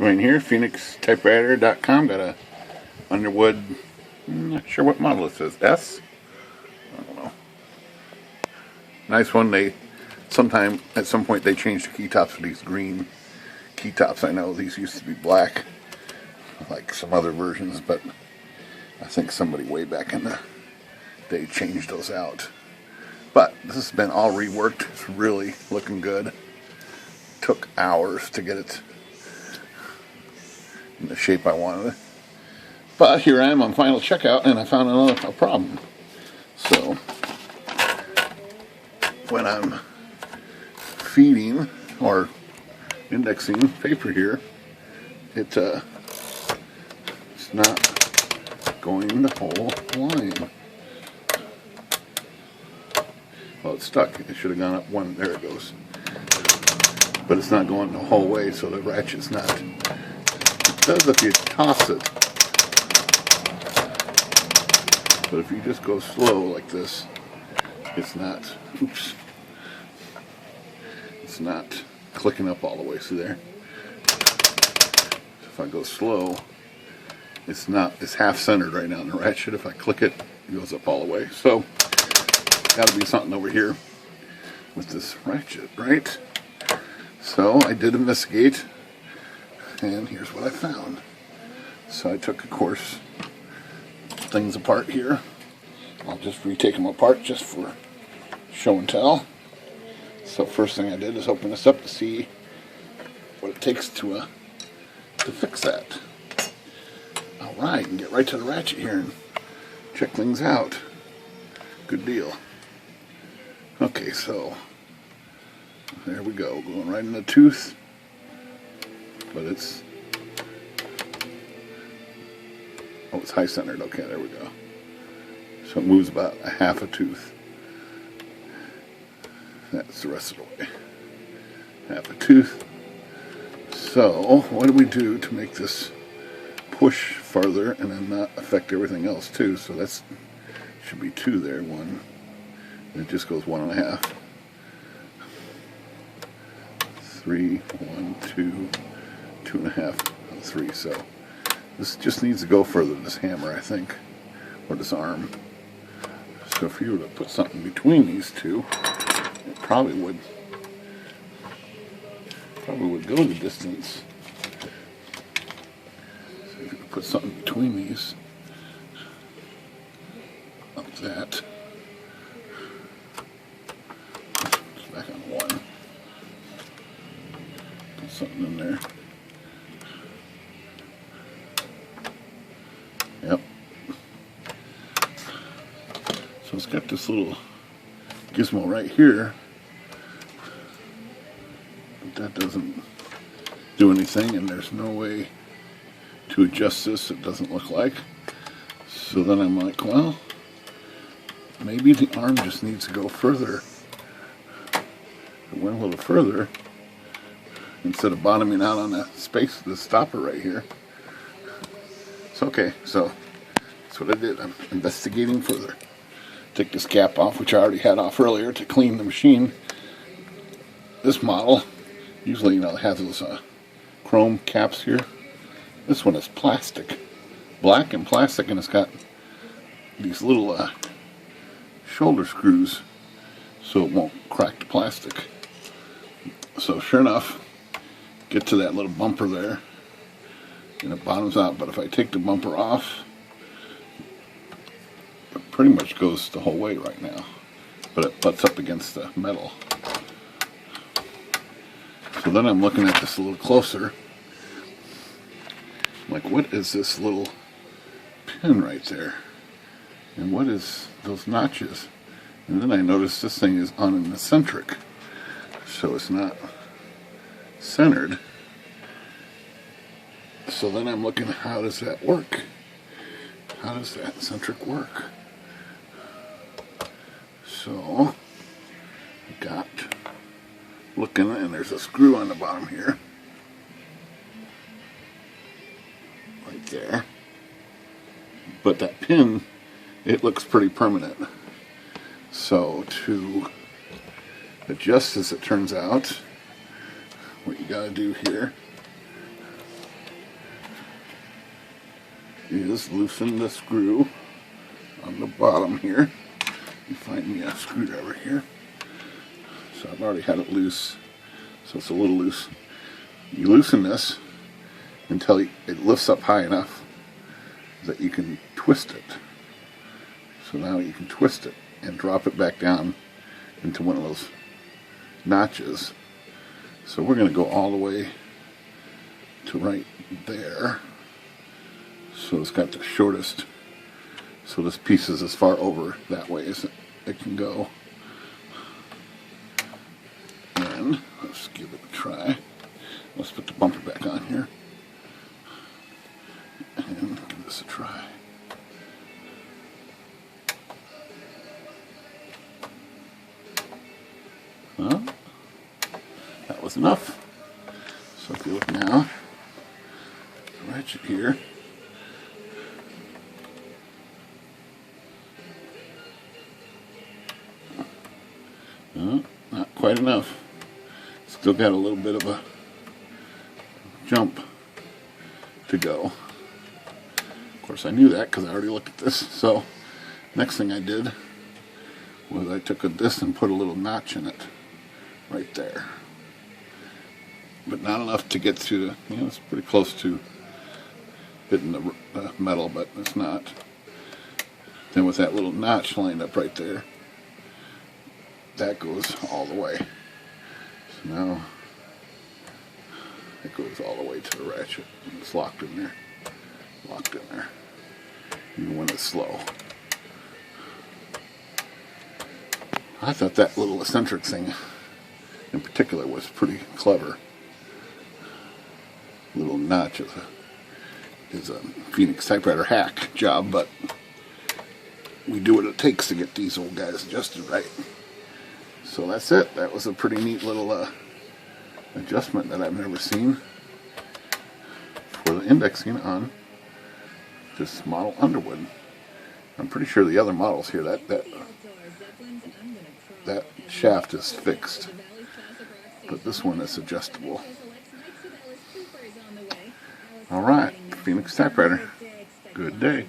Dwayne here, PhoenixTypewriter.com. Got a Underwood, I'm not sure what model it says, S? I don't know. Nice one. At some point they changed the key tops to these green key tops. I know these used to be black, like some other versions, but I think somebody way back in the day changed those out. But this has been all reworked. It's really looking good. Took hours to get it in the shape I wanted it. But here I am on final checkout, and I found a problem. So when I'm feeding or indexing paper here, it's not going the whole line. Well, it's stuck. It should have gone up one. There it goes. But it's not going the whole way, so the ratchet's not. It does if you toss it. But if you just go slow like this, it's not. Oops. It's not clicking up all the way. See there? If I go slow, it's not. It's half centered right now in the ratchet. If I click it, it goes up all the way. So, got to be something over here with this ratchet, right? So I did investigate, and here's what I found. So I took, of course, things apart here. I'll just retake them apart just for show and tell. So first thing I did is open this up to see what it takes to fix that. All right, and get right to the ratchet here and check things out. Good deal. Okay, so there we go, going right in the tooth, but it's high centered. Okay, there we go. So it moves about a half a tooth. That's the rest of the way. Half a tooth. So what do we do to make this push farther and then not affect everything else too? So that's should be two there, one. And it just goes 1.5. 3, 1, 2, 2.5, 3. So this just needs to go further, this hammer, I think, or this arm. So if you were to put something between these two, it probably would go the distance. So if you could put something between these, like that. It's back on 1. Something in there. Yep. So it's got this little gizmo right here, but that doesn't do anything, and there's no way to adjust this, it doesn't look like. So then I'm like, well, maybe the arm just needs to go further. It went a little further. Instead of bottoming out on the space, the stopper right here. It's okay, so that's what I did. I'm investigating further. Take this cap off, which I already had off earlier to clean the machine. This model, usually, it has those chrome caps here. This one is plastic. Black and plastic, and it's got these little shoulder screws so it won't crack the plastic. So sure enough, get to that little bumper there, and it bottoms out. But if I take the bumper off, it pretty much goes the whole way right now, but it butts up against the metal. So then I'm looking at this a little closer. I'm like, what is this little pin right there? And what is those notches? And then I noticed this thing is on an eccentric, so it's not centered. So then I'm looking, how does that work? How does that eccentric work? So I got looking, and there's a screw on the bottom here, right there. But that pin, it looks pretty permanent. So to adjust this, it turns out, what you gotta do here is loosen the screw on the bottom here. You find me a screwdriver here. So I've already had it loose, so it's a little loose. You loosen this until it lifts up high enough that you can twist it. So now you can twist it and drop it back down into one of those notches. So we're going to go all the way to right there. So it's got the shortest, so this piece is as far over that way as it can go. And let's give it a try. Let's put the bumper back on here and give this a try. Well, that was enough. So if you look now, the ratchet here, not quite enough. Still got a little bit of a jump to go. Of course I knew that because I already looked at this. So next thing I did was I took this and put a little notch in it right there. But not enough to get to, it's pretty close to hitting the metal, but it's not. Then with that little notch lined up right there, that goes all the way. So now it goes all the way to the ratchet. It's locked in there. Locked in there. Even when it's slow. I thought that little eccentric thing in particular was pretty clever. Little notch is a Phoenix Typewriter hack job, but we do what it takes to get these old guys adjusted right. So that's it. That was a pretty neat little adjustment that I've never seen for the indexing on this model Underwood. I'm pretty sure the other models here, that shaft is fixed, but this one is adjustable. Alright, Phoenix Typewriter. Good day.